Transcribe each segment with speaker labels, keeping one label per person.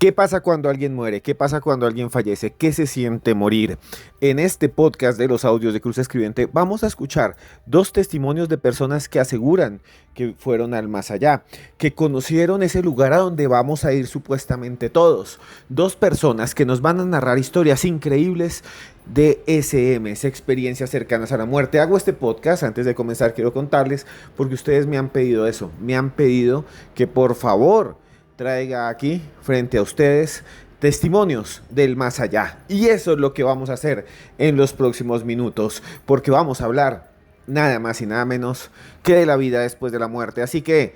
Speaker 1: ¿Qué pasa cuando alguien muere? ¿Qué pasa cuando alguien fallece? ¿Qué se siente morir? En este podcast de los audios de Cruz Escribiente vamos a escuchar dos testimonios de personas que aseguran que fueron al más allá, que conocieron ese lugar a donde vamos a ir supuestamente todos. Dos personas que nos van a narrar historias increíbles de SM, experiencias cercanas a la muerte. Hago este podcast, antes de comenzar quiero contarles, porque ustedes me han pedido eso, me han pedido que por favor traiga aquí frente a ustedes testimonios del más allá. Y eso es lo que vamos a hacer en los próximos minutos, porque vamos a hablar nada más y nada menos que de la vida después de la muerte. Así que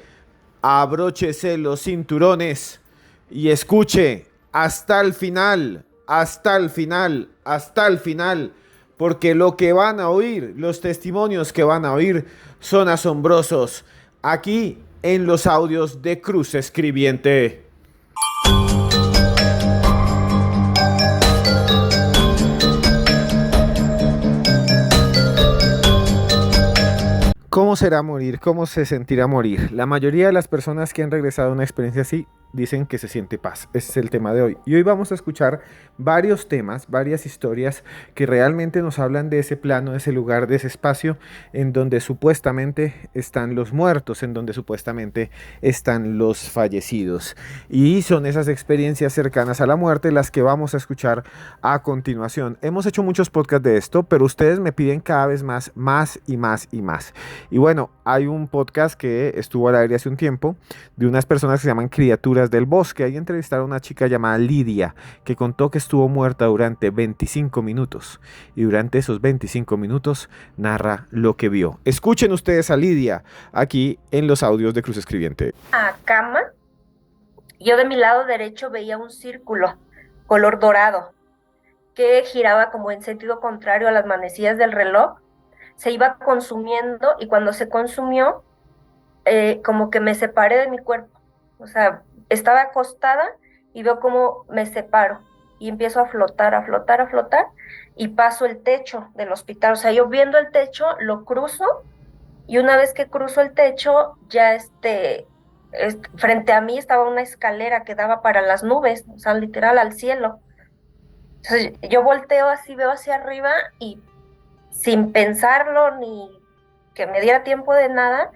Speaker 1: abróchese los cinturones y escuche hasta el final, hasta el final, hasta el final, porque lo que van a oír, los testimonios que van a oír son asombrosos. Aquí en los audios de Cruz Escribiente. ¿Cómo será morir? ¿Cómo se sentirá morir? La mayoría de las personas que han regresado a una experiencia así dicen que se siente paz. Ese es el tema de hoy. Y hoy vamos a escuchar varios temas, varias historias que realmente nos hablan de ese plano, de ese lugar, de ese espacio en donde supuestamente están los muertos, en donde supuestamente están los fallecidos. Y son esas experiencias cercanas a la muerte las que vamos a escuchar a continuación. Hemos hecho muchos podcasts de esto, pero ustedes me piden cada vez más y más y más. Y bueno, hay un podcast que estuvo al aire hace un tiempo de unas personas que se llaman Criaturas del Bosque. Ahí entrevistaron a una chica llamada Lidia que contó que estuvo muerta durante 25 minutos y durante esos 25 minutos narra lo que vio. Escuchen ustedes a Lidia aquí en los audios de Cruz Escribiente.
Speaker 2: A cama, yo de mi lado derecho veía un círculo color dorado que giraba como en sentido contrario a las manecillas del reloj. Se iba consumiendo y cuando se consumió, como que me separé de mi cuerpo. O sea, estaba acostada y veo cómo me separo y empiezo a flotar, a flotar, a flotar y paso el techo del hospital. O sea, yo viendo el techo, lo cruzo y una vez que cruzo el techo, ya frente a mí estaba una escalera que daba para las nubes, o sea, literal al cielo. Entonces yo volteo así, veo hacia arriba y sin pensarlo ni que me diera tiempo de nada,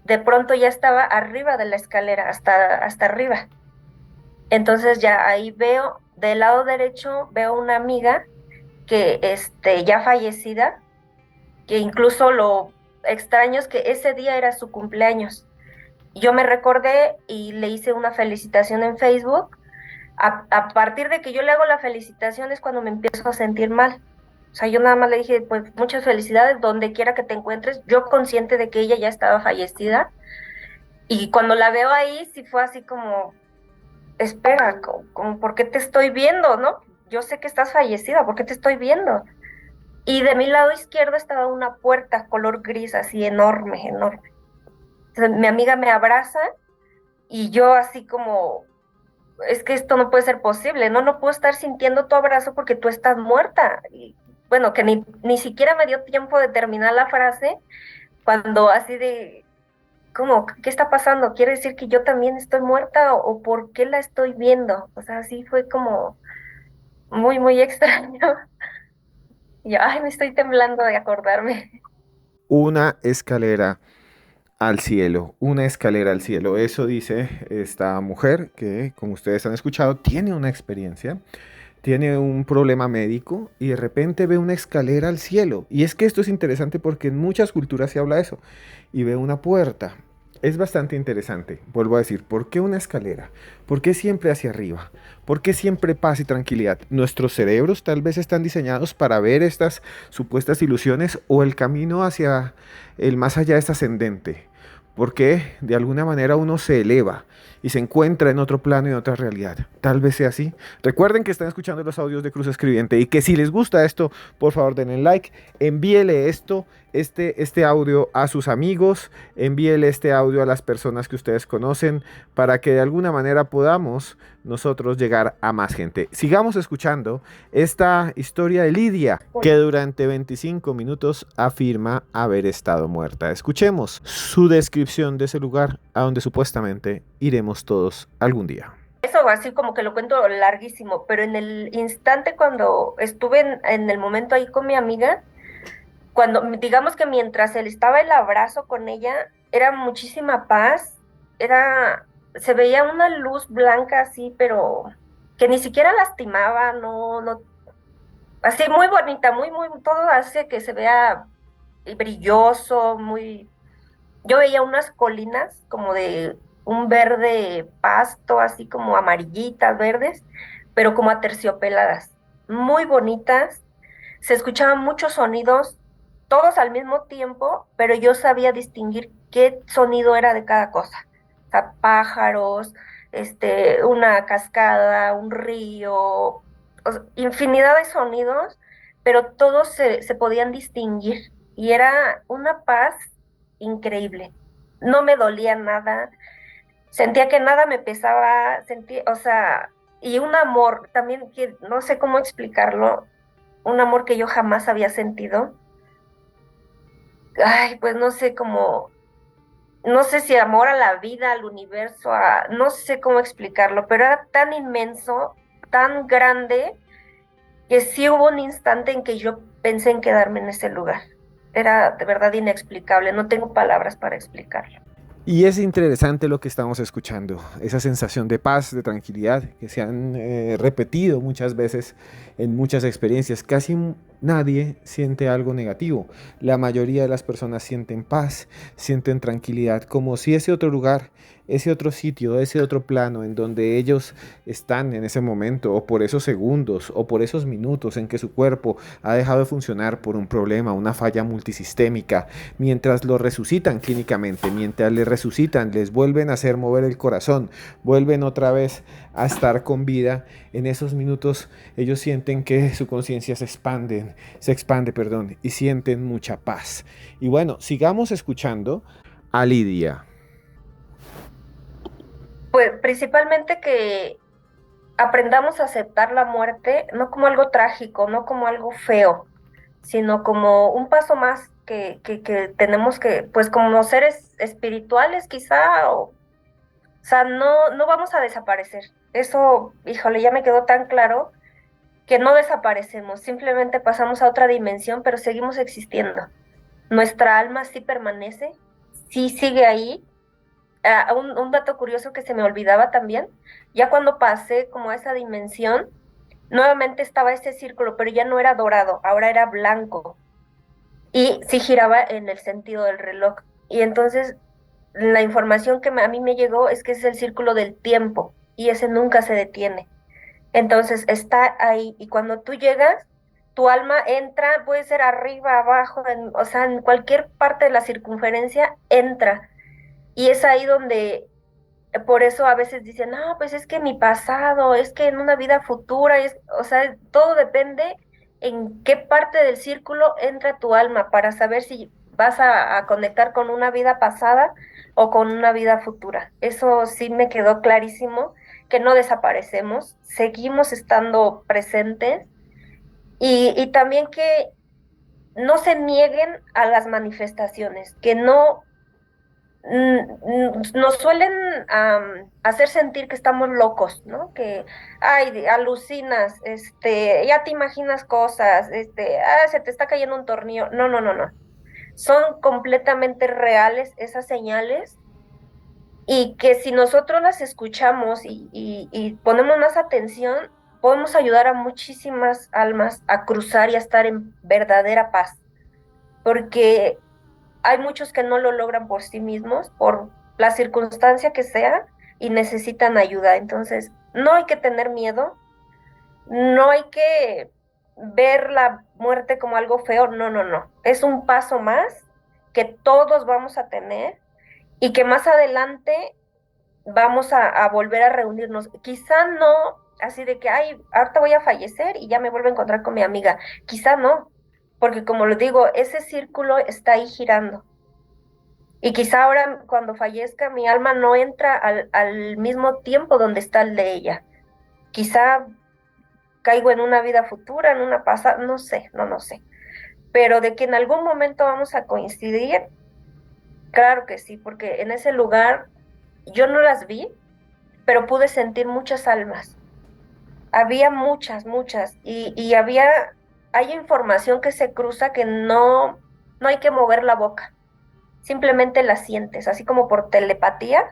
Speaker 2: de pronto ya estaba arriba de la escalera, hasta arriba. Entonces ya ahí veo, del lado derecho, veo una amiga que ya fallecida, que incluso lo extraño es que ese día era su cumpleaños. Yo me recordé y le hice una felicitación en Facebook. A partir de que yo le hago la felicitación es cuando me empiezo a sentir mal. O sea, yo nada más le dije, pues muchas felicidades, donde quiera que te encuentres. Yo consciente de que ella ya estaba fallecida. Y cuando la veo ahí, sí fue así como, espera, como, ¿por qué te estoy viendo, no? Yo sé que estás fallecida, ¿por qué te estoy viendo? Y de mi lado izquierdo estaba una puerta color gris, así enorme, enorme. Entonces, mi amiga me abraza y yo así como, es que esto no puede ser posible, no puedo estar sintiendo tu abrazo porque tú estás muerta. Y bueno, que ni siquiera me dio tiempo de terminar la frase cuando así de, ¿cómo? ¿Qué está pasando? ¿Quiere decir que yo también estoy muerta o por qué la estoy viendo? O sea, así fue como muy, muy extraño. Y yo, ay, me estoy temblando de acordarme.
Speaker 1: Una escalera al cielo, una escalera al cielo. Eso dice esta mujer que, como ustedes han escuchado, tiene una experiencia, tiene un problema médico y de repente ve una escalera al cielo. Y es que esto es interesante porque en muchas culturas se habla de eso. Y ve una puerta. Es bastante interesante, vuelvo a decir, ¿por qué una escalera? ¿Por qué siempre hacia arriba? ¿Por qué siempre paz y tranquilidad? ¿Nuestros cerebros tal vez están diseñados para ver estas supuestas ilusiones o el camino hacia el más allá es ascendente? Porque de alguna manera uno se eleva y se encuentra en otro plano y en otra realidad. Tal vez sea así. Recuerden que están escuchando los audios de Cruz Escribiente y que si les gusta esto, por favor denle like, envíele este audio a sus amigos, envíele este audio a las personas que ustedes conocen para que de alguna manera podamos nosotros llegar a más gente. Sigamos escuchando esta historia de Lidia, que durante 25 minutos afirma haber estado muerta. Escuchemos su descripción de ese lugar a donde supuestamente iremos todos algún día.
Speaker 2: Eso así como que lo cuento larguísimo, pero en el instante cuando estuve en el momento ahí con mi amiga, cuando digamos que mientras él estaba el abrazo con ella, era muchísima paz, se veía una luz blanca así, pero que ni siquiera lastimaba, no, así muy bonita, todo hace que se vea brilloso, yo veía unas colinas como de un verde pasto, así como amarillitas, verdes, pero como aterciopeladas, muy bonitas. Se escuchaban muchos sonidos, todos al mismo tiempo, pero yo sabía distinguir qué sonido era de cada cosa. O sea, pájaros, una cascada, un río, infinidad de sonidos, pero todos se podían distinguir y era una paz increíble. No me dolía nada, sentía que nada me pesaba, sentía, o sea, y un amor también que no sé cómo explicarlo, un amor que yo jamás había sentido. Ay, pues no sé cómo, no sé si amor a la vida, al universo, no sé cómo explicarlo, pero era tan inmenso, tan grande, que sí hubo un instante en que yo pensé en quedarme en ese lugar. Era de verdad inexplicable, no tengo palabras para explicarlo.
Speaker 1: Y es interesante lo que estamos escuchando, esa sensación de paz, de tranquilidad, que se han repetido muchas veces en muchas experiencias. Casi nadie siente algo negativo. La mayoría de las personas sienten paz, sienten tranquilidad, como si ese otro lugar, ese otro sitio, ese otro plano en donde ellos están en ese momento, o por esos segundos, o por esos minutos en que su cuerpo ha dejado de funcionar por un problema, una falla multisistémica, mientras lo resucitan clínicamente, mientras le resucitan, les vuelven a hacer mover el corazón, vuelven otra vez a estar con vida. En esos minutos ellos sienten que su conciencia se expande, perdón, y sienten mucha paz. Y bueno, sigamos escuchando a Lidia.
Speaker 2: Pues principalmente que aprendamos a aceptar la muerte no como algo trágico, no como algo feo, sino como un paso más que tenemos que, pues como seres espirituales quizá, o sea, no vamos a desaparecer. Eso, híjole, ya me quedó tan claro que no desaparecemos, simplemente pasamos a otra dimensión, pero seguimos existiendo. Nuestra alma sí permanece, sí sigue ahí. Un dato curioso que se me olvidaba también, ya cuando pasé como a esa dimensión, nuevamente estaba ese círculo, pero ya no era dorado, ahora era blanco y sí giraba en el sentido del reloj. Y entonces la información que a mí me llegó es que es el círculo del tiempo y ese nunca se detiene. Entonces está ahí y cuando tú llegas, tu alma entra, puede ser arriba, abajo, o sea, en cualquier parte de la circunferencia, entra. Y es ahí donde, por eso a veces dicen, no, pues es que mi pasado, es que en una vida futura, o sea, todo depende en qué parte del círculo entra tu alma para saber si vas a conectar con una vida pasada o con una vida futura. Eso sí me quedó clarísimo, que no desaparecemos, seguimos estando presentes y también que no se nieguen a las manifestaciones, que no nos suelen hacer sentir que estamos locos, ¿no? Que, ay, alucinas, ya te imaginas cosas, se te está cayendo un tornillo. No, no, no, no. Son completamente reales esas señales y que si nosotros las escuchamos y ponemos más atención, podemos ayudar a muchísimas almas a cruzar y a estar en verdadera paz, porque hay muchos que no lo logran por sí mismos, por la circunstancia que sea, y necesitan ayuda. Entonces, no hay que tener miedo, no hay que ver la muerte como algo feo, no, no, no. Es un paso más que todos vamos a tener y que más adelante vamos a volver a reunirnos. Quizá no así de que, ay, ahorita voy a fallecer y ya me vuelvo a encontrar con mi amiga. Quizá no, porque como lo digo, ese círculo está ahí girando. Y quizá ahora cuando fallezca mi alma no entra al mismo tiempo donde está el de ella. Quizá caigo en una vida futura, en una pasada, no sé, no sé. Pero de que en algún momento vamos a coincidir, claro que sí, porque en ese lugar yo no las vi, pero pude sentir muchas almas. Había muchas, muchas, y hay información que se cruza que no hay que mover la boca, simplemente la sientes, así como por telepatía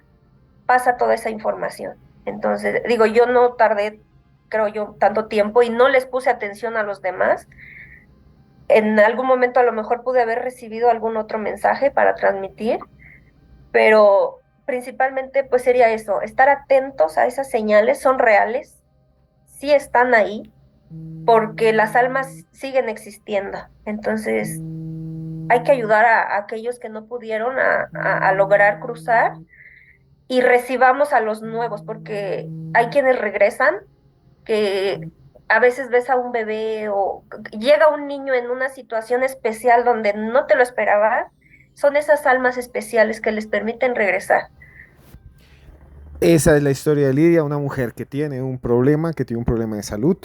Speaker 2: pasa toda esa información. Entonces, digo, yo no tardé, creo yo, tanto tiempo y no les puse atención a los demás. En algún momento a lo mejor pude haber recibido algún otro mensaje para transmitir, pero principalmente pues sería eso, estar atentos a esas señales, son reales, sí están ahí, porque las almas siguen existiendo. Entonces, hay que ayudar a aquellos que no pudieron a lograr cruzar y recibamos a los nuevos, porque hay quienes regresan, que a veces ves a un bebé o llega un niño en una situación especial donde no te lo esperaba, son esas almas especiales que les permiten regresar.
Speaker 1: Esa es la historia de Lidia, una mujer que tiene un problema de salud,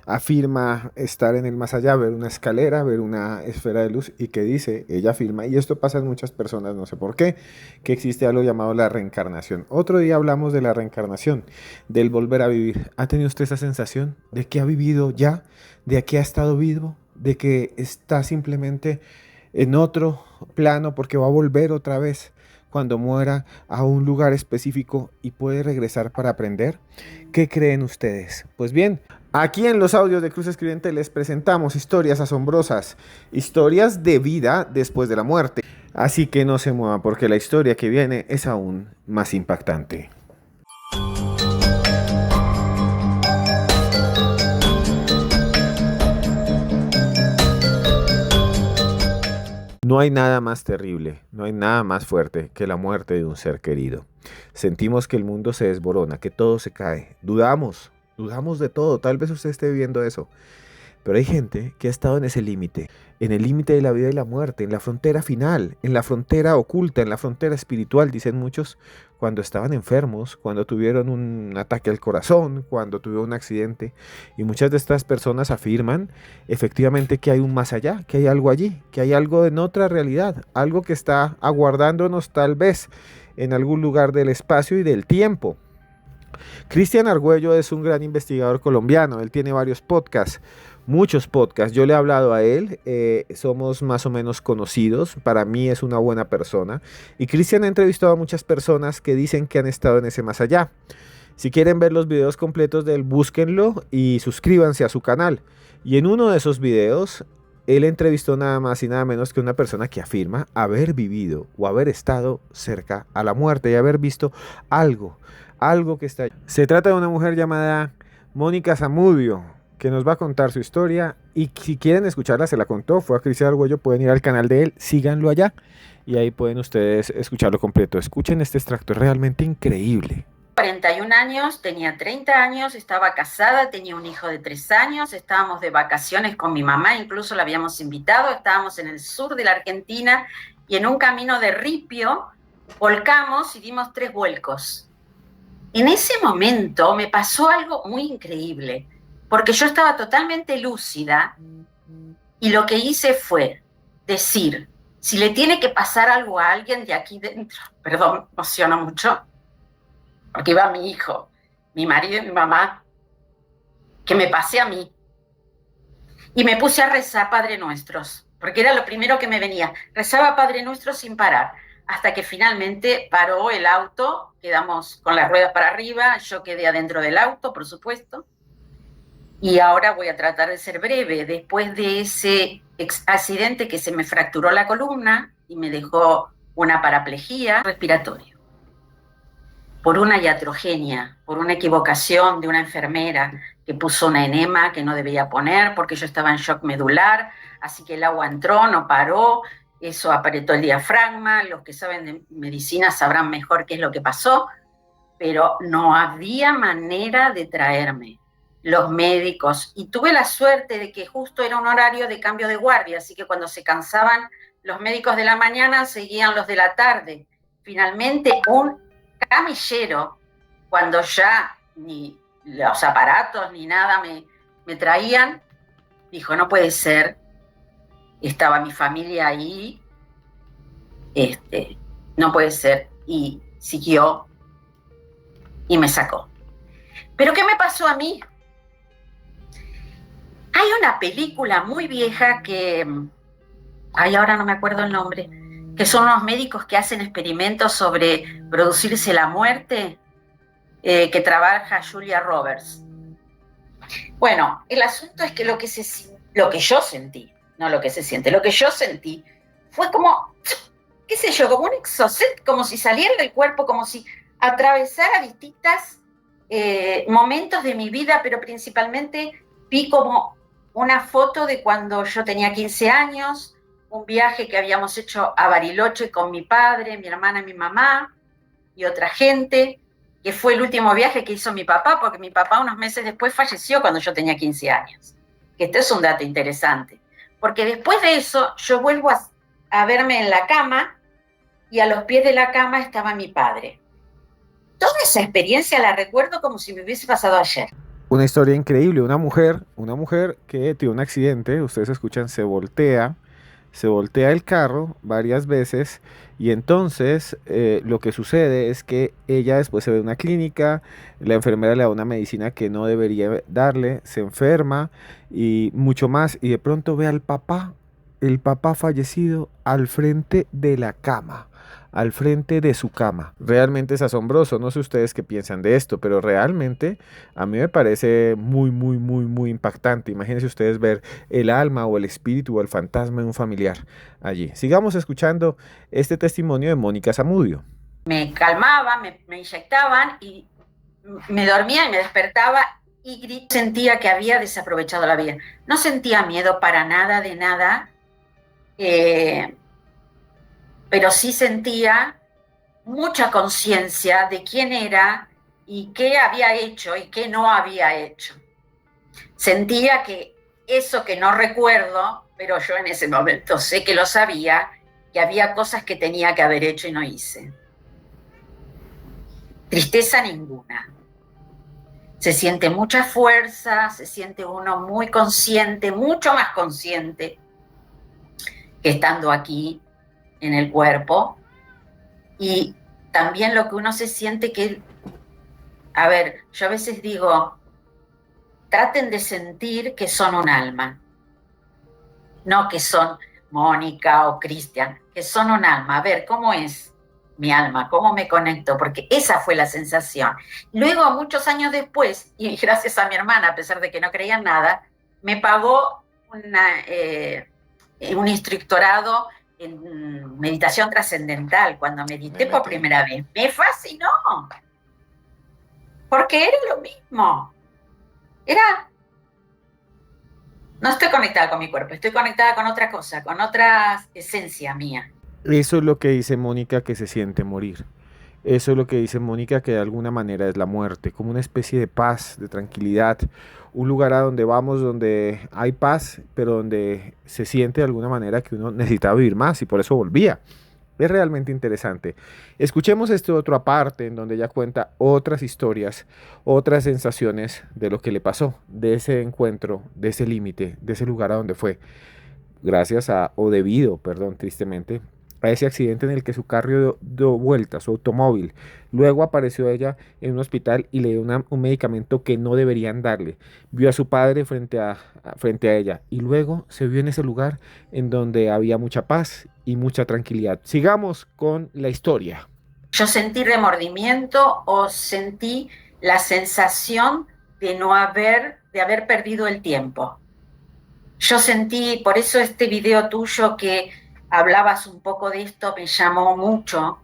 Speaker 1: afirma estar en el más allá, ver una escalera, ver una esfera de luz y que dice, ella afirma, y esto pasa en muchas personas, no sé por qué, que existe algo llamado la reencarnación. Otro día hablamos de la reencarnación, del volver a vivir. ¿Ha tenido usted esa sensación de que ha vivido ya, de que ha estado vivo, de que está simplemente en otro plano porque va a volver otra vez cuando muera a un lugar específico y puede regresar para aprender? ¿Qué creen ustedes? Pues bien, aquí en los audios de Cruz Escribiente les presentamos historias asombrosas, historias de vida después de la muerte. Así que no se muevan porque la historia que viene es aún más impactante. No hay nada más terrible, no hay nada más fuerte que la muerte de un ser querido. Sentimos que el mundo se desborona, que todo se cae. Dudamos de todo. Tal vez usted esté viviendo eso. Pero hay gente que ha estado en el límite de la vida y la muerte, en la frontera final, en la frontera oculta, en la frontera espiritual, dicen muchos, cuando estaban enfermos, cuando tuvieron un ataque al corazón, cuando tuvieron un accidente. Y muchas de estas personas afirman efectivamente que hay un más allá, que hay algo allí, que hay algo en otra realidad, algo que está aguardándonos tal vez en algún lugar del espacio y del tiempo. Cristian Argüello es un gran investigador colombiano, él tiene varios podcasts, muchos podcasts, yo le he hablado a él, somos más o menos conocidos, para mí es una buena persona, y Cristian ha entrevistado a muchas personas que dicen que han estado en ese más allá. Si quieren ver los videos completos de él, búsquenlo y suscríbanse a su canal. Y en uno de esos videos, él entrevistó nada más y nada menos que una persona que afirma haber vivido o haber estado cerca a la muerte y haber visto algo, algo que está allí. Se trata de una mujer llamada Mónica Zamudio, que nos va a contar su historia, y si quieren escucharla, se la contó, fue a Cristian Argüello, pueden ir al canal de él, síganlo allá y ahí pueden ustedes escucharlo completo. Escuchen este extracto, es realmente increíble.
Speaker 3: 41 años, tenía 30 años, estaba casada, tenía un hijo de 3 años, estábamos de vacaciones con mi mamá, incluso la habíamos invitado, estábamos en el sur de la Argentina y en un camino de ripio volcamos y dimos 3 vuelcos. En ese momento me pasó algo muy increíble, porque yo estaba totalmente lúcida y lo que hice fue decir, si le tiene que pasar algo a alguien de aquí dentro, perdón, me emociono mucho, porque iba mi hijo, mi marido y mi mamá, que me pase a mí. Y me puse a rezar Padre Nuestros, porque era lo primero que me venía. Rezaba Padre Nuestro sin parar, hasta que finalmente paró el auto, quedamos con las ruedas para arriba, yo quedé adentro del auto, por supuesto. Y ahora voy a tratar de ser breve. Después de ese accidente que se me fracturó la columna y me dejó una paraplegia respiratoria, por una iatrogenia, por una equivocación de una enfermera que puso una enema que no debía poner porque yo estaba en shock medular, así que el agua entró, no paró, eso apretó el diafragma, los que saben de medicina sabrán mejor qué es lo que pasó, pero no había manera de traerme los médicos, y tuve la suerte de que justo era un horario de cambio de guardia, así que cuando se cansaban los médicos de la mañana, seguían los de la tarde. Finalmente un camillero, cuando ya ni los aparatos ni nada me traían, dijo, no puede ser, estaba mi familia ahí, no puede ser, y siguió y me sacó. ¿Pero qué me pasó a mí? Hay una película muy vieja que, ahora no me acuerdo el nombre, que son unos médicos que hacen experimentos sobre producirse la muerte, que trabaja Julia Roberts. Bueno, el asunto es que lo que yo sentí, no lo que se siente, lo que yo sentí fue como, qué sé yo, como un exocet, como si saliera del cuerpo, como si atravesara distintos momentos de mi vida, pero principalmente vi como una foto de cuando yo tenía 15 años, un viaje que habíamos hecho a Bariloche con mi padre, mi hermana y mi mamá y otra gente, que fue el último viaje que hizo mi papá, porque mi papá unos meses después falleció cuando yo tenía 15 años. Que este es un dato interesante, porque después de eso yo vuelvo a verme en la cama y a los pies de la cama estaba mi padre. Toda esa experiencia la recuerdo como si me hubiese pasado ayer.
Speaker 1: Una historia increíble, una mujer que tiene un accidente, ustedes escuchan, se voltea el carro varias veces y entonces lo que sucede es que ella después se ve en una clínica, la enfermera le da una medicina que no debería darle, se enferma y mucho más y de pronto ve al papá, el papá fallecido al frente de la cama. Al frente de su cama. Realmente es asombroso, no sé ustedes qué piensan de esto, pero realmente a mí me parece muy impactante. Imagínense ustedes ver el alma o el espíritu o el fantasma de un familiar allí. Sigamos escuchando este testimonio de Mónica Zamudio.
Speaker 3: Me calmaba, me inyectaban y me dormía y me despertaba y sentía que había desaprovechado la vida. No sentía miedo para nada de nada, pero sí sentía mucha conciencia de quién era y qué había hecho y qué no había hecho. Sentía que eso que no recuerdo, pero yo en ese momento sé que lo sabía, que había cosas que tenía que haber hecho y no hice. Tristeza ninguna. Se siente mucha fuerza, se siente uno muy consciente, mucho más consciente que estando aquí en el cuerpo. Y también lo que uno se siente que, a ver, yo a veces digo, traten de sentir que son un alma, no que son Mónica o Cristian, que son un alma. A ver, ¿cómo es mi alma? ¿Cómo me conecto? Porque esa fue la sensación. Luego, muchos años después, y gracias a mi hermana, a pesar de que no creía en nada, me pagó un instructorado en meditación trascendental cuando medité por primera vez. Me fascinó, porque era lo mismo. No estoy conectada con mi cuerpo, estoy conectada con otra cosa, con otra esencia mía.
Speaker 1: Eso es lo que dice Mónica que se siente morir. Eso es lo que dice Mónica que de alguna manera es la muerte, como una especie de paz, de tranquilidad, un lugar a donde vamos donde hay paz, pero donde se siente de alguna manera que uno necesitaba vivir más y por eso volvía. Es realmente interesante. Escuchemos este otro aparte en donde ella cuenta otras historias, otras sensaciones de lo que le pasó, de ese encuentro, de ese límite, de ese lugar a donde fue, gracias a, o debido, perdón, tristemente, a ese accidente en el que su carro dio vuelta, su automóvil. Luego apareció ella en un hospital y le dio un medicamento que no deberían darle. Vio a su padre frente a ella y luego se vio en ese lugar en donde había mucha paz y mucha tranquilidad. Sigamos con la historia.
Speaker 3: Yo sentí remordimiento o sentí la sensación de haber perdido el tiempo. Yo sentí, por eso este video tuyo que hablabas un poco de esto me llamó mucho,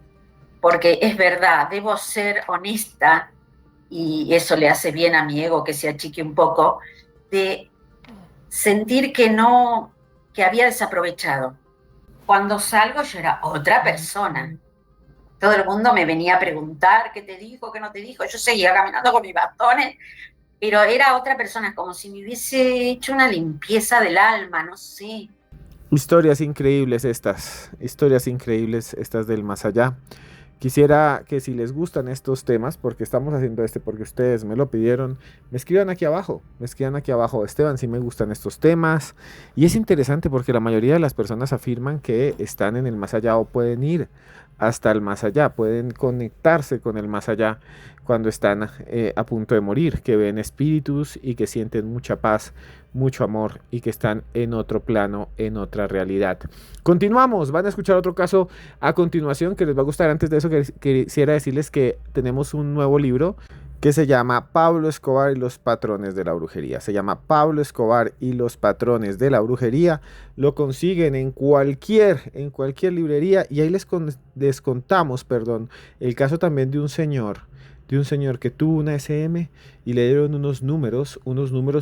Speaker 3: porque es verdad, debo ser honesta, y eso le hace bien a mi ego que se achique un poco, de sentir que había desaprovechado. Cuando salgo yo era otra persona. Todo el mundo me venía a preguntar qué te dijo, qué no te dijo. Yo seguía caminando con mis bastones, pero era otra persona, como si me hubiese hecho una limpieza del alma, no sé.
Speaker 1: Historias increíbles estas del más allá. Quisiera que si les gustan estos temas, porque estamos haciendo porque ustedes me lo pidieron, me escriban aquí abajo, Esteban, si me gustan estos temas. Y es interesante porque la mayoría de las personas afirman que están en el más allá o pueden ir hasta el más allá, pueden conectarse con el más allá cuando están a punto de morir, que ven espíritus y que sienten mucha paz, mucho amor y que están en otro plano, en otra realidad. Continuamos, van a escuchar otro caso a continuación que les va a gustar. Antes de eso quisiera decirles que tenemos un nuevo libro que se llama Pablo Escobar y los patrones de la brujería. Se llama Pablo Escobar y los patrones de la brujería. Lo consiguen en cualquier librería y ahí les contamos, el caso también de un señor que tuvo una SM y le dieron unos números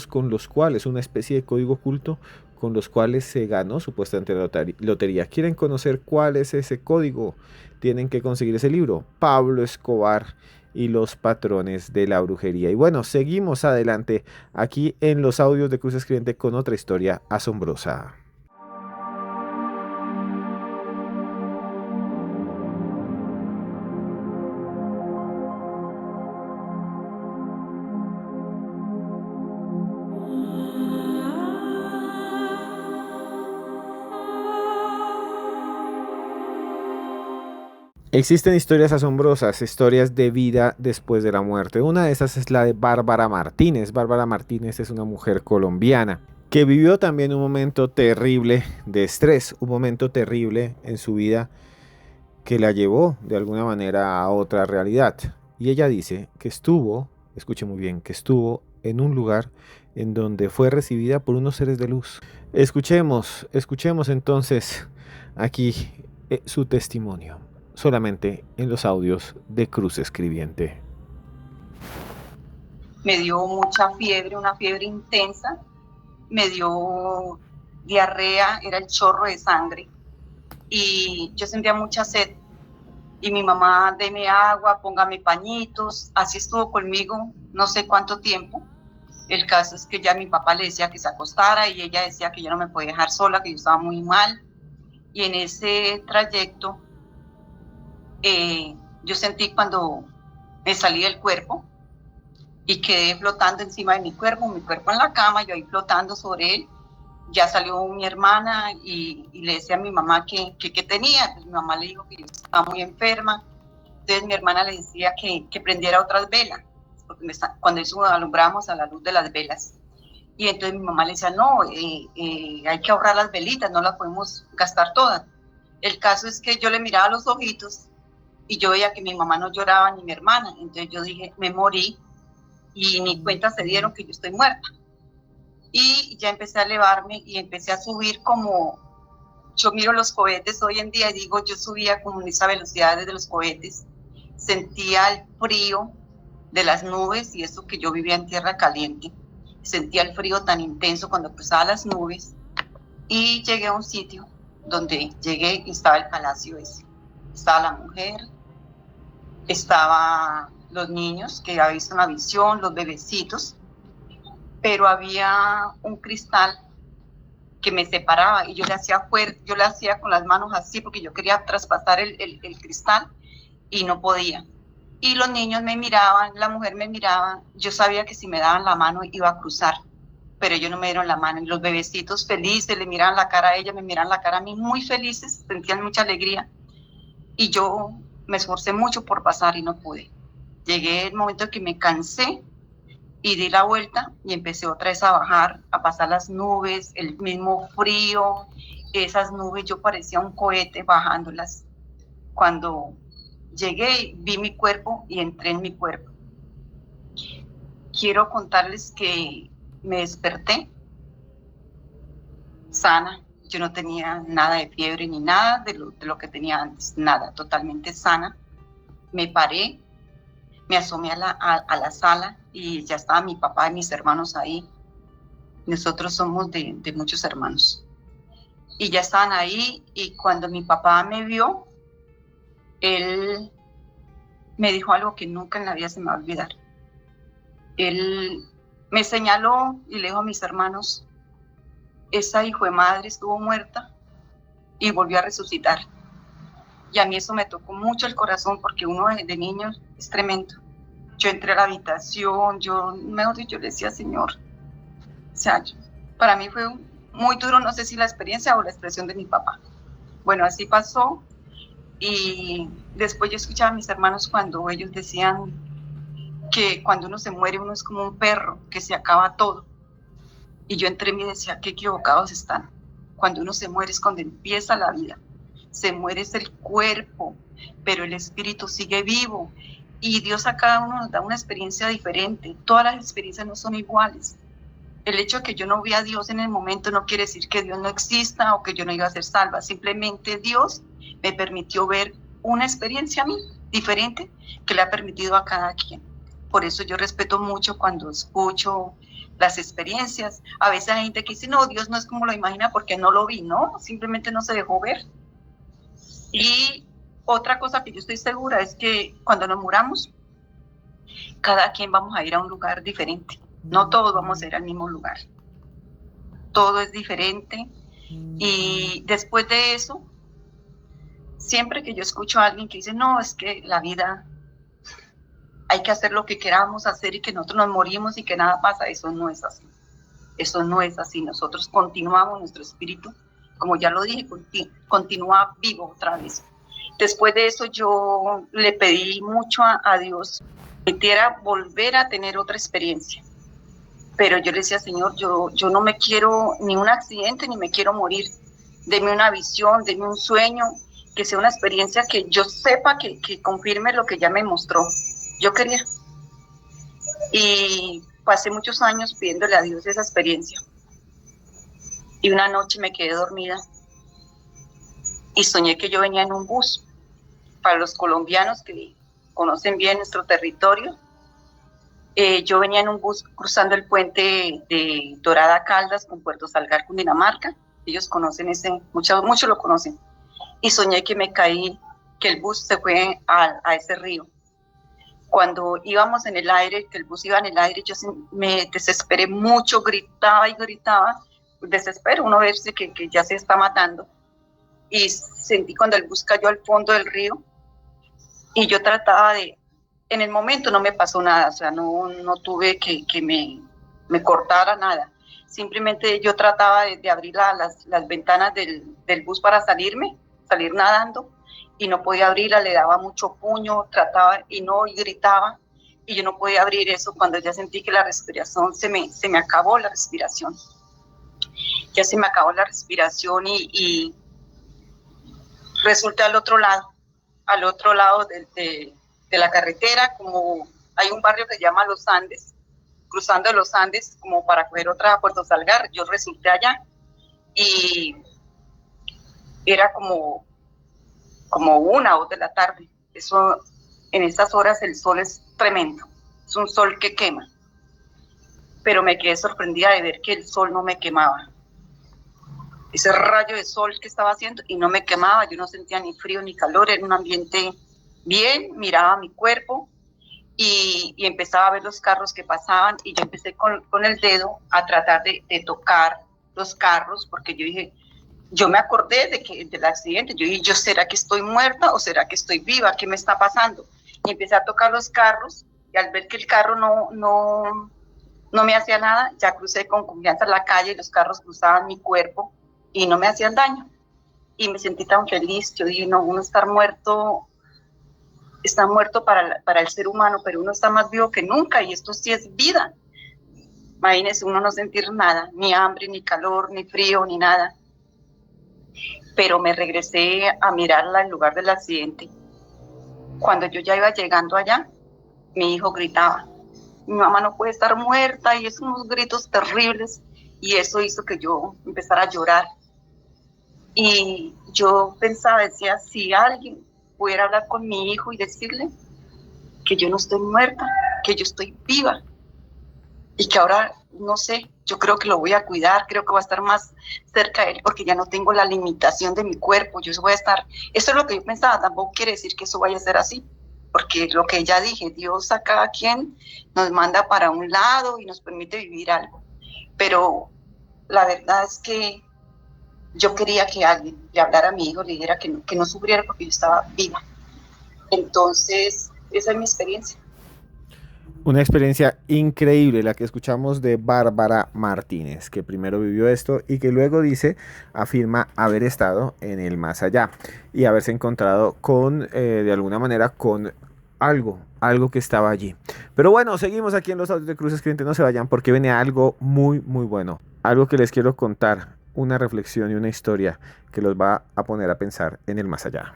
Speaker 1: con los cuales, una especie de código oculto con los cuales se ganó supuestamente la lotería. ¿Quieren conocer cuál es ese código? Tienen que conseguir ese libro, Pablo Escobar y los patrones de la brujería. Y bueno, seguimos adelante aquí en los audios de Cruz Escribiente con otra historia asombrosa. Existen historias asombrosas, historias de vida después de la muerte. Una de esas es la de Bárbara Martínez. Bárbara Martínez es una mujer colombiana que vivió también un momento terrible de estrés, un momento terrible en su vida que la llevó de alguna manera a otra realidad. Y ella dice que estuvo, escuche muy bien, que estuvo en un lugar en donde fue recibida por unos seres de luz. Escuchemos entonces aquí su testimonio, solamente en los audios de Cruz Escribiente.
Speaker 4: Me dio mucha fiebre, una fiebre intensa, me dio diarrea, era el chorro de sangre y yo sentía mucha sed y mi mamá, deme agua, póngame pañitos, así estuvo conmigo no sé cuánto tiempo. El caso es que ya mi papá le decía que se acostara y ella decía que yo no me podía dejar sola, que yo estaba muy mal, y en ese trayecto yo sentí cuando me salí del cuerpo y quedé flotando encima de mi cuerpo en la cama, yo ahí flotando sobre él. Ya salió mi hermana y le decía a mi mamá que tenía. Pues mi mamá le dijo que yo estaba muy enferma. Entonces mi hermana le decía que prendiera otras velas, porque cuando eso alumbramos a la luz de las velas. Y entonces mi mamá le decía, no, hay que ahorrar las velitas, no las podemos gastar todas. El caso es que yo le miraba los ojitos y yo veía que mi mamá no lloraba ni mi hermana. Entonces yo dije, me morí y ni cuenta se dieron que yo estoy muerta. Y ya empecé a elevarme y empecé a subir como, yo miro los cohetes hoy en día y digo, yo subía como en esa velocidad de los cohetes. Sentía el frío de las nubes y eso que yo vivía en tierra caliente. Sentía el frío tan intenso cuando cruzaba las nubes y llegué a un sitio donde llegué y estaba el palacio ese. Estaba la mujer, estaban los niños que había visto una visión, los bebecitos, pero había un cristal que me separaba y yo le hacía fuerte, yo le hacía con las manos así porque yo quería traspasar el cristal y no podía. Y los niños me miraban, la mujer me miraba, yo sabía que si me daban la mano iba a cruzar, pero ellos no me dieron la mano. Y los bebecitos felices le miraban la cara a ella, me miraban la cara a mí, muy felices, sentían mucha alegría. Y yo me esforcé mucho por pasar y no pude. Llegué el momento en que me cansé y di la vuelta y empecé otra vez a bajar, a pasar las nubes, el mismo frío, esas nubes, yo parecía un cohete bajándolas. Cuando llegué, vi mi cuerpo y entré en mi cuerpo. Quiero contarles que me desperté sana, yo no tenía nada de fiebre ni nada de lo que tenía antes, nada, totalmente sana. Me paré, me asomé a la sala y ya estaban mi papá y mis hermanos ahí. Nosotros somos de muchos hermanos. Y ya estaban ahí y cuando mi papá me vio, él me dijo algo que nunca en la vida se me va a olvidar. Él me señaló y le dijo a mis hermanos, esa hijo de madre estuvo muerta y volvió a resucitar. Y a mí eso me tocó mucho el corazón porque uno de niño es tremendo. Yo entré a la habitación, mejor dicho, yo le decía, Señor, o sea, para mí fue muy duro, no sé si la experiencia o la expresión de mi papá. Bueno, así pasó y después yo escuchaba a mis hermanos cuando ellos decían que cuando uno se muere uno es como un perro, que se acaba todo. Y yo entre mí decía, qué equivocados están. Cuando uno se muere es cuando empieza la vida. Se muere es el cuerpo, pero el espíritu sigue vivo. Y Dios a cada uno nos da una experiencia diferente. Todas las experiencias no son iguales. El hecho de que yo no vea a Dios en el momento no quiere decir que Dios no exista o que yo no iba a ser salva. Simplemente Dios me permitió ver una experiencia a mí diferente que le ha permitido a cada quien. Por eso yo respeto mucho cuando escucho las experiencias. A veces hay gente que dice, no, Dios no es como lo imagina porque no lo vi, no, simplemente no se dejó ver. Y otra cosa que yo estoy segura es que cuando nos muramos, cada quien vamos a ir a un lugar diferente. No todos vamos a ir al mismo lugar. Todo es diferente. Y después de eso, siempre que yo escucho a alguien que dice, no, es que la vida hay que hacer lo que queramos hacer y que nosotros nos morimos y que nada pasa, eso no es así. Eso no es así. Nosotros continuamos, nuestro espíritu, como ya lo dije, continúa vivo otra vez. Después de eso yo le pedí mucho a Dios que permitiera volver a tener otra experiencia. Pero yo le decía, Señor, yo no me quiero ni un accidente ni me quiero morir. Deme una visión, deme un sueño, que sea una experiencia que yo sepa que confirme lo que ya me mostró. Yo quería. Y pasé muchos años pidiéndole a Dios esa experiencia. Y una noche me quedé dormida y soñé que yo venía en un bus. Para los colombianos que conocen bien nuestro territorio, yo venía en un bus cruzando el puente de Dorada Caldas con Puerto Salgar, Cundinamarca. Ellos conocen muchos lo conocen. Y soñé que me caí, que el bus se fue a ese río. Cuando íbamos en el aire, que el bus iba en el aire, yo me desesperé mucho, gritaba y gritaba. Desespero, uno verse que ya se está matando. Y sentí cuando el bus cayó al fondo del río. Y yo trataba en el momento no me pasó nada, o sea, no tuve que me cortara nada. Simplemente yo trataba de abrir las ventanas del bus para salir nadando, y no podía abrirla, le daba mucho puño, trataba y gritaba, y yo no podía abrir eso cuando ya sentí que la respiración se me acabó la respiración. Ya se me acabó la respiración y resulté al otro lado de la carretera, como hay un barrio que se llama Los Andes, cruzando los Andes como para coger otra a Puerto Salgar. Yo resulté allá y era como 1 o 2 de la tarde. Eso, en estas horas el sol es tremendo, es un sol que quema, pero me quedé sorprendida de ver que el sol no me quemaba. Ese rayo de sol que estaba haciendo y no me quemaba, yo no sentía ni frío ni calor, era un ambiente bien, miraba mi cuerpo y empezaba a ver los carros que pasaban, y yo empecé con el dedo a tratar de tocar los carros, porque yo dije, yo me acordé del accidente, yo dije, ¿será que estoy muerta o será que estoy viva? ¿Qué me está pasando? Y empecé a tocar los carros, y al ver que el carro no me hacía nada, ya crucé con confianza la calle, y los carros cruzaban mi cuerpo y no me hacían daño. Y me sentí tan feliz. Yo dije, no, uno está muerto para el ser humano, pero uno está más vivo que nunca, y esto sí es vida. Imagínese uno no sentir nada, ni hambre, ni calor, ni frío, ni nada. Pero me regresé a mirarla en lugar del accidente. Cuando yo ya iba llegando allá, mi hijo gritaba, mi mamá no puede estar muerta, y esos unos gritos terribles, y eso hizo que yo empezara a llorar. Y yo pensaba, decía, si alguien pudiera hablar con mi hijo y decirle que yo no estoy muerta, que yo estoy viva, y que ahora, no sé, yo creo que lo voy a cuidar, creo que voy a estar más cerca de él, porque ya no tengo la limitación de mi cuerpo, yo voy a estar, eso es lo que yo pensaba. Tampoco quiere decir que eso vaya a ser así, porque lo que ya dije, Dios a cada quien nos manda para un lado y nos permite vivir algo, pero la verdad es que yo quería que alguien le hablara a mi hijo, le dijera que no sufriera porque yo estaba viva. Entonces, esa es mi experiencia.
Speaker 1: Una experiencia increíble la que escuchamos de Bárbara Martínez, que primero vivió esto y que luego afirma haber estado en el más allá y haberse encontrado de alguna manera con algo que estaba allí. Pero bueno, seguimos aquí en los audios de Cruz Escribiente, no se vayan porque viene algo muy, muy bueno. Algo que les quiero contar, una reflexión y una historia que los va a poner a pensar en el más allá.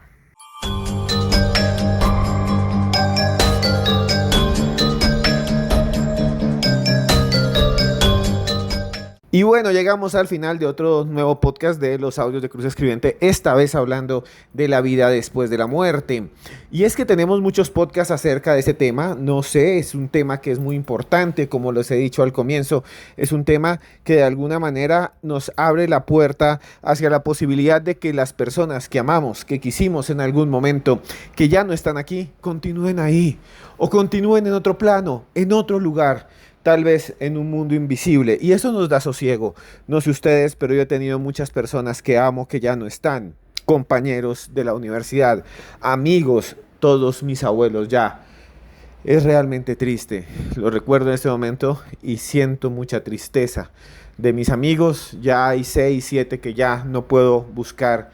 Speaker 1: Y bueno, llegamos al final de otro nuevo podcast de los audios de Cruz Escribiente, esta vez hablando de la vida después de la muerte. Y es que tenemos muchos podcasts acerca de ese tema, no sé, es un tema que es muy importante, como les he dicho al comienzo, es un tema que de alguna manera nos abre la puerta hacia la posibilidad de que las personas que amamos, que quisimos en algún momento, que ya no están aquí, continúen ahí o continúen en otro plano, en otro lugar, tal vez en un mundo invisible, y eso nos da sosiego. No sé ustedes, pero yo he tenido muchas personas que amo que ya no están, compañeros de la universidad, amigos, todos mis abuelos ya. Es realmente triste, lo recuerdo en este momento y siento mucha tristeza. De mis amigos ya hay 6, 7 que ya no puedo buscar,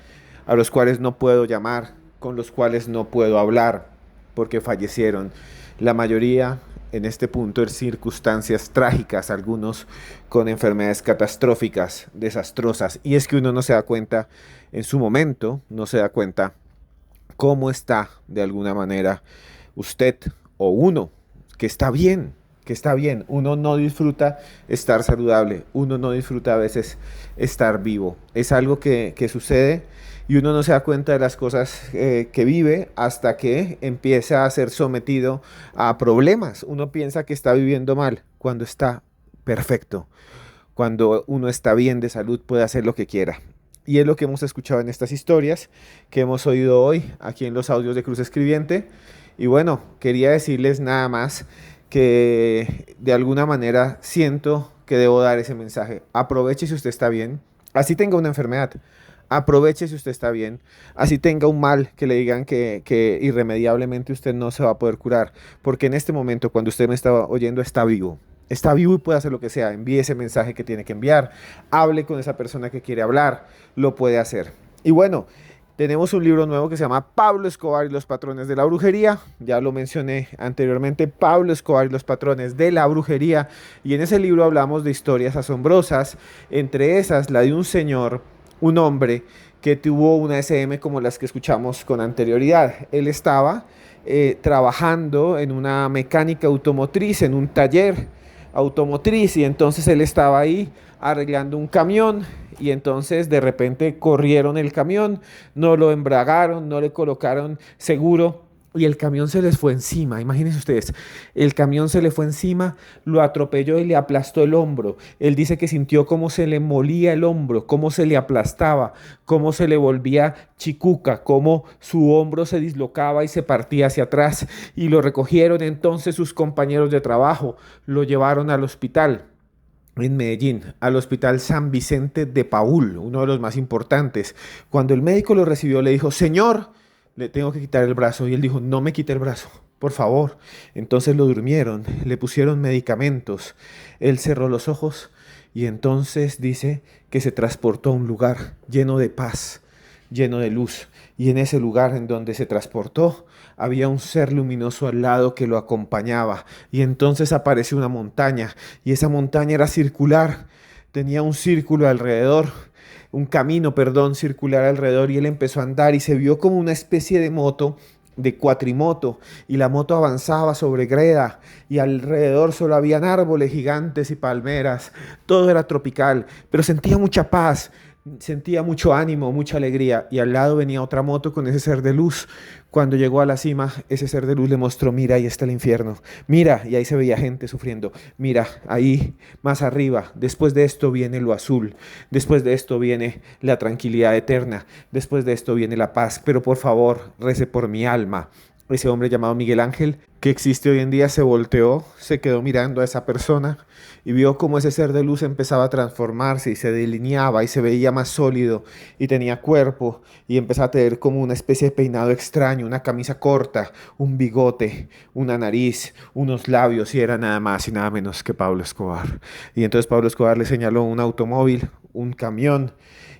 Speaker 1: a los cuales no puedo llamar, con los cuales no puedo hablar porque fallecieron. La mayoría en este punto en circunstancias trágicas, algunos con enfermedades catastróficas, desastrosas. Y es que uno no se da cuenta, en su momento, no se da cuenta cómo está de alguna manera usted o uno, que está bien, que está bien. Uno no disfruta estar saludable, uno no disfruta a veces estar vivo. Es algo que sucede y uno no se da cuenta de las cosas que vive hasta que empieza a ser sometido a problemas. Uno piensa que está viviendo mal cuando está perfecto. Cuando uno está bien de salud puede hacer lo que quiera. Y es lo que hemos escuchado en estas historias que hemos oído hoy aquí en los audios de Cruz Escribiente. Y bueno, quería decirles nada más que de alguna manera siento que debo dar ese mensaje. Aproveche si usted está bien, así tenga una enfermedad. Aproveche si usted está bien, así tenga un mal que le digan que irremediablemente usted no se va a poder curar, porque en este momento cuando usted me está oyendo está vivo. Está vivo y puede hacer lo que sea. Envíe ese mensaje que tiene que enviar. Hable con esa persona que quiere hablar. Lo puede hacer. Y bueno, tenemos un libro nuevo que se llama Pablo Escobar y los patrones de la brujería. Ya lo mencioné anteriormente, Pablo Escobar y los patrones de la brujería. Y en ese libro hablamos de historias asombrosas. Entre esas, la de un señor, un hombre que tuvo una SM como las que escuchamos con anterioridad. Él estaba trabajando en una mecánica automotriz, en un taller automotriz, y entonces él estaba ahí arreglando un camión y entonces de repente corrieron el camión, no lo embragaron, no le colocaron seguro y el camión se les fue encima. Imagínense ustedes, el camión se le fue encima, lo atropelló y le aplastó el hombro. Él dice que sintió cómo se le molía el hombro, cómo se le aplastaba, cómo se le volvía chicuca, cómo su hombro se dislocaba y se partía hacia atrás. Y lo recogieron entonces sus compañeros de trabajo, lo llevaron al hospital en Medellín, al Hospital San Vicente de Paúl, uno de los más importantes. Cuando el médico lo recibió, le dijo: señor, le tengo que quitar el brazo. Y él dijo: no me quite el brazo, por favor. Entonces lo durmieron, le pusieron medicamentos. Él cerró los ojos y entonces dice que se transportó a un lugar lleno de paz, lleno de luz. Y en ese lugar en donde se transportó había un ser luminoso al lado que lo acompañaba. Y entonces apareció una montaña y esa montaña era circular, tenía un círculo alrededor, un camino, perdón, circular alrededor, y él empezó a andar y se vio como una especie de moto, de cuatrimoto, y la moto avanzaba sobre greda y alrededor solo habían árboles gigantes y palmeras, todo era tropical, pero sentía mucha paz, sentía mucho ánimo, mucha alegría, y al lado venía otra moto con ese ser de luz. Cuando llegó a la cima, ese ser de luz le mostró: mira, ahí está el infierno, mira, y ahí se veía gente sufriendo, mira, ahí más arriba, después de esto viene lo azul, después de esto viene la tranquilidad eterna, después de esto viene la paz, pero por favor, rece por mi alma. Ese hombre llamado Miguel Ángel que existe hoy en día, se volteó, se quedó mirando a esa persona y vio cómo ese ser de luz empezaba a transformarse y se delineaba y se veía más sólido y tenía cuerpo y empezaba a tener como una especie de peinado extraño, una camisa corta, un bigote, una nariz, unos labios, y era nada más y nada menos que Pablo Escobar. Y entonces Pablo Escobar le señaló un automóvil, un camión,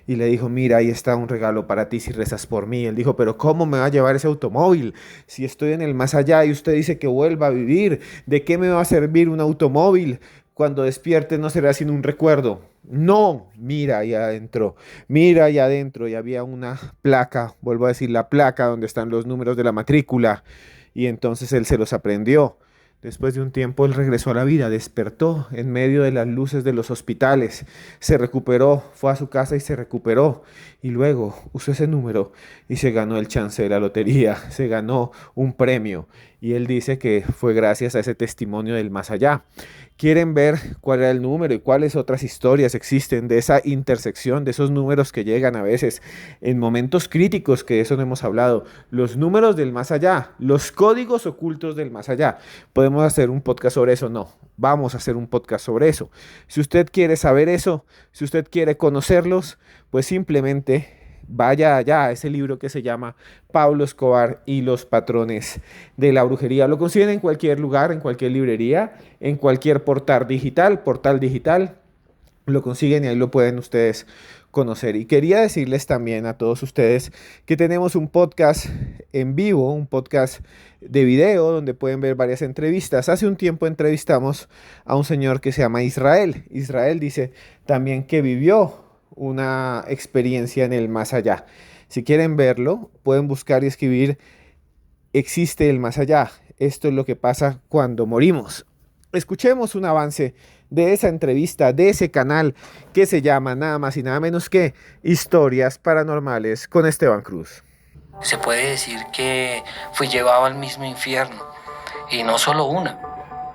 Speaker 1: y le dijo: mira, ahí está un regalo para ti si rezas por mí. Él dijo: pero ¿cómo me va a llevar ese automóvil si estoy en el más allá y usted dice que vuelva a vivir? ¿De qué me va a servir un automóvil? Cuando despierte no será sino un recuerdo. No, mira ahí adentro, y había una placa, vuelvo a decir la placa donde están los números de la matrícula, y entonces él se los aprendió. Después de un tiempo él regresó a la vida, despertó en medio de las luces de los hospitales, se recuperó, fue a su casa y se recuperó, y luego usó ese número y se ganó el chance de la lotería, se ganó un premio, y él dice que fue gracias a ese testimonio del más allá. ¿Quieren ver cuál era el número y cuáles otras historias existen de esa intersección, de esos números que llegan a veces en momentos críticos, que de eso no hemos hablado? Los números del más allá, los códigos ocultos del más allá. ¿Podemos hacer un podcast sobre eso? No, vamos a hacer un podcast sobre eso. Si usted quiere saber eso, si usted quiere conocerlos, pues simplemente vaya allá a ese libro que se llama Pablo Escobar y los patrones de la brujería. Lo consiguen en cualquier lugar, en cualquier librería, en cualquier portal digital. Lo consiguen y ahí lo pueden ustedes conocer. Y quería decirles también a todos ustedes que tenemos un podcast en vivo, un podcast de video donde pueden ver varias entrevistas. Hace un tiempo entrevistamos a un señor que se llama Israel. Israel dice también que vivió una experiencia en el más allá. Si quieren verlo, pueden buscar y escribir: existe el más allá. Esto es lo que pasa cuando morimos. Escuchemos un avance de esa entrevista, de ese canal que se llama nada más y nada menos que Historias Paranormales con Esteban Cruz.
Speaker 5: Se puede decir que fui llevado al mismo infierno, y no solo una,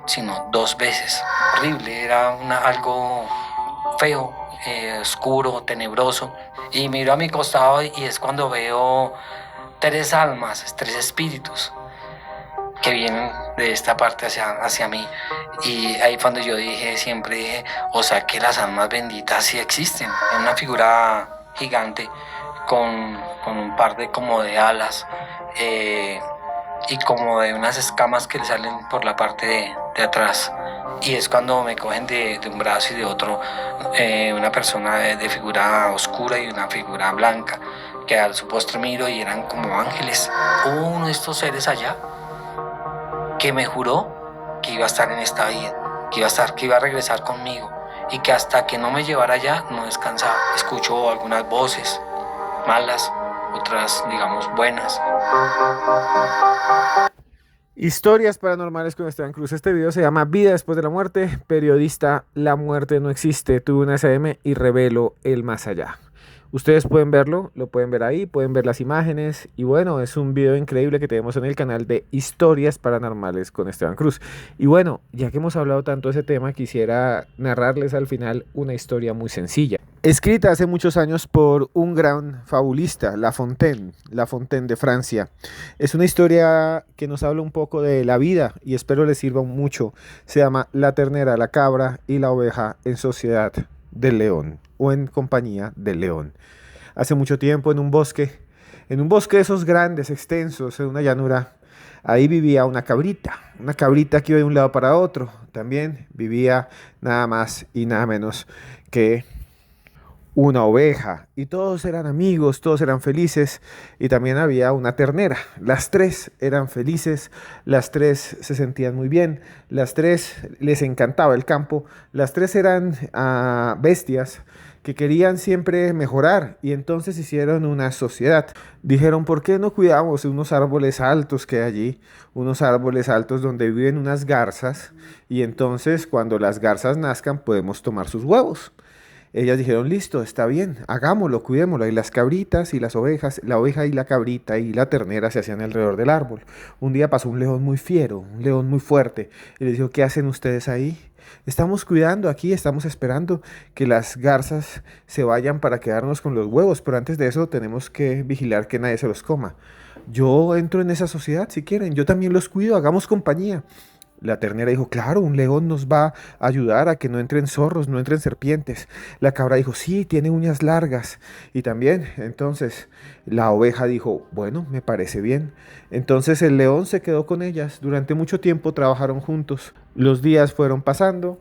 Speaker 5: sino 2 veces. Horrible, era algo feo, oscuro, tenebroso, y miro a mi costado y es cuando veo 3 almas, 3 espíritus que vienen de esta parte hacia mí, y ahí cuando yo siempre dije, o sea que las almas benditas sí existen, en una figura gigante con un par de como de alas, y como de unas escamas que le salen por la parte de atrás, y es cuando me cogen de un brazo y de otro, una persona de figura oscura y una figura blanca, que al su postre miro y eran como ángeles. Hubo uno de estos seres allá que me juró que iba a estar en esta vida, que iba a regresar conmigo, y que hasta que no me llevara allá no descansaba. Escucho algunas voces malas, otras digamos buenas.
Speaker 1: Historias Paranormales con Esteban Cruz. Este video se llama Vida después de la muerte. Periodista: la muerte no existe. Tuve una SM y revelo el más allá. Ustedes pueden verlo, lo pueden ver ahí, pueden ver las imágenes, y bueno, es un video increíble que tenemos en el canal de Historias Paranormales con Esteban Cruz. Y bueno, ya que hemos hablado tanto de ese tema, quisiera narrarles al final una historia muy sencilla, escrita hace muchos años por un gran fabulista, La Fontaine de Francia. Es una historia que nos habla un poco de la vida y espero les sirva mucho. Se llama La ternera, la cabra y la oveja en sociedad del león, o en compañía del león. Hace mucho tiempo, en un bosque de esos grandes, extensos, en una llanura, ahí vivía una cabrita que iba de un lado para otro. También vivía nada más y nada menos que una oveja, y todos eran amigos, todos eran felices, y también había una ternera. Las 3 eran felices, las 3 se sentían muy bien, las 3 les encantaba el campo, las 3 eran bestias que querían siempre mejorar, y entonces hicieron una sociedad. Dijeron: ¿por qué no cuidamos unos árboles altos que hay allí? Unos árboles altos donde viven unas garzas, y entonces cuando las garzas nazcan podemos tomar sus huevos. Ellas dijeron, listo, está bien, hagámoslo, cuidémoslo. Y las cabritas y las ovejas, la oveja y la cabrita y la ternera se hacían alrededor del árbol. Un día pasó un león muy fiero, un león muy fuerte, y les dijo, ¿qué hacen ustedes ahí? Estamos cuidando aquí, estamos esperando que las garzas se vayan para quedarnos con los huevos, pero antes de eso tenemos que vigilar que nadie se los coma. Yo entro en esa sociedad si quieren, yo también los cuido, hagamos compañía. La ternera dijo, claro, un león nos va a ayudar a que no entren zorros, no entren serpientes. La cabra dijo, sí, tiene uñas largas. Y también, entonces, la oveja dijo, bueno, me parece bien. Entonces el león se quedó con ellas. Durante mucho tiempo trabajaron juntos. Los días fueron pasando.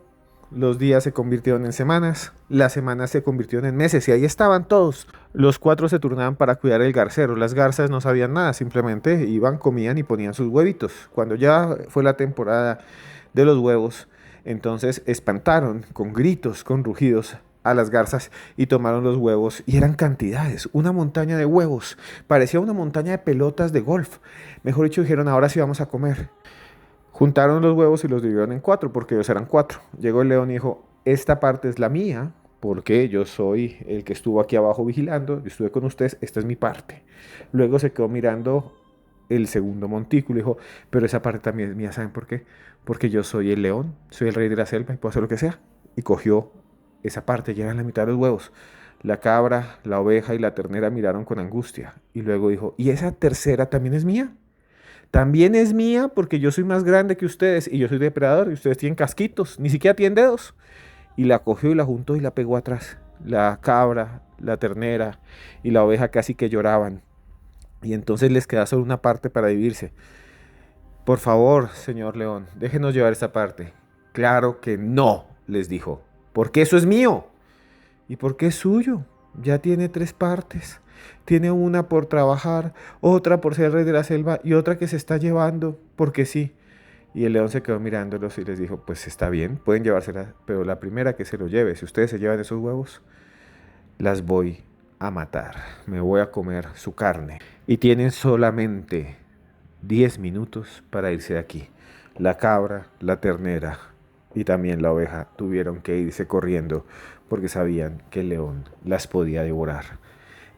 Speaker 1: Los días se convirtieron en semanas, las semanas se convirtieron en meses y ahí estaban todos. Los 4 se turnaban para cuidar el garcero. Las garzas no sabían nada, simplemente iban, comían y ponían sus huevitos. Cuando ya fue la temporada de los huevos, entonces espantaron con gritos, con rugidos a las garzas y tomaron los huevos y eran cantidades, una montaña de huevos. Parecía una montaña de pelotas de golf. Mejor dicho, dijeron, ahora sí vamos a comer. Juntaron los huevos y los dividieron en 4 porque ellos eran 4. Llegó el león y dijo, esta parte es la mía porque yo soy el que estuvo aquí abajo vigilando, yo estuve con ustedes, esta es mi parte. Luego se quedó mirando el segundo montículo y dijo, pero esa parte también es mía, ¿saben por qué? Porque yo soy el león, soy el rey de la selva y puedo hacer lo que sea. Y cogió esa parte, ya eran la mitad de los huevos. La cabra, la oveja y la ternera miraron con angustia y luego dijo, ¿y esa tercera también es mía? También es mía porque yo soy más grande que ustedes y yo soy depredador y ustedes tienen casquitos, ni siquiera tienen dedos. Y la cogió y la juntó y la pegó atrás. La cabra, la ternera y la oveja casi que lloraban. Y entonces les queda solo una parte para dividirse. Por favor, señor león, déjenos llevar esa parte. Claro que no, les dijo, porque eso es mío. ¿Y por qué es suyo? Ya tiene 3 partes. Tiene una por trabajar, otra por ser el rey de la selva y otra que se está llevando porque sí. Y el león se quedó mirándolos y les dijo, pues está bien, pueden llevársela, pero la primera que se lo lleve, si ustedes se llevan esos huevos, las voy a matar, me voy a comer su carne. Y tienen solamente 10 minutos para irse de aquí. La cabra, la ternera y también la oveja tuvieron que irse corriendo porque sabían que el león las podía devorar.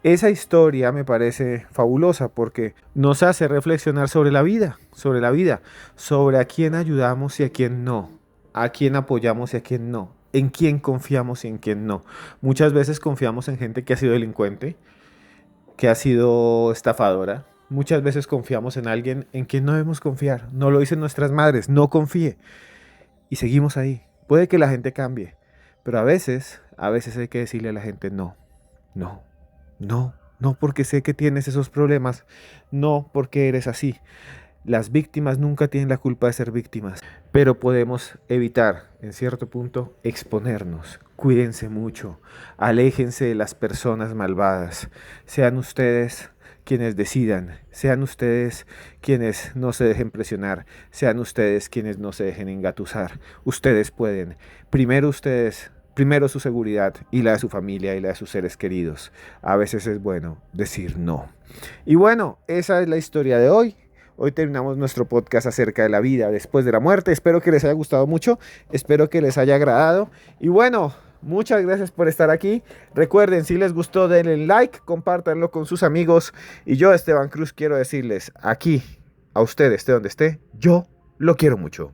Speaker 1: Esa historia me parece fabulosa porque nos hace reflexionar sobre la vida, sobre a quién ayudamos y a quién no, a quién apoyamos y a quién no, en quién confiamos y en quién no. Muchas veces confiamos en gente que ha sido delincuente, que ha sido estafadora. Muchas veces confiamos en alguien en quien no debemos confiar. No lo dicen nuestras madres, no confíe. Y seguimos ahí. Puede que la gente cambie, pero a veces hay que decirle a la gente no, no. No, no porque sé que tienes esos problemas, no porque eres así. Las víctimas nunca tienen la culpa de ser víctimas, pero podemos evitar, en cierto punto, exponernos. Cuídense mucho, aléjense de las personas malvadas. Sean ustedes quienes decidan, sean ustedes quienes no se dejen presionar, sean ustedes quienes no se dejen engatusar. Ustedes pueden, primero su seguridad y la de su familia y la de sus seres queridos. A veces es bueno decir no. Y bueno, esa es la historia de hoy. Hoy terminamos nuestro podcast acerca de la vida después de la muerte. Espero que les haya gustado mucho, espero que les haya agradado. Y bueno, muchas gracias por estar aquí. Recuerden, si les gustó, denle like, compártanlo con sus amigos. Y yo, Esteban Cruz, quiero decirles aquí, a usted, esté donde esté, yo lo quiero mucho.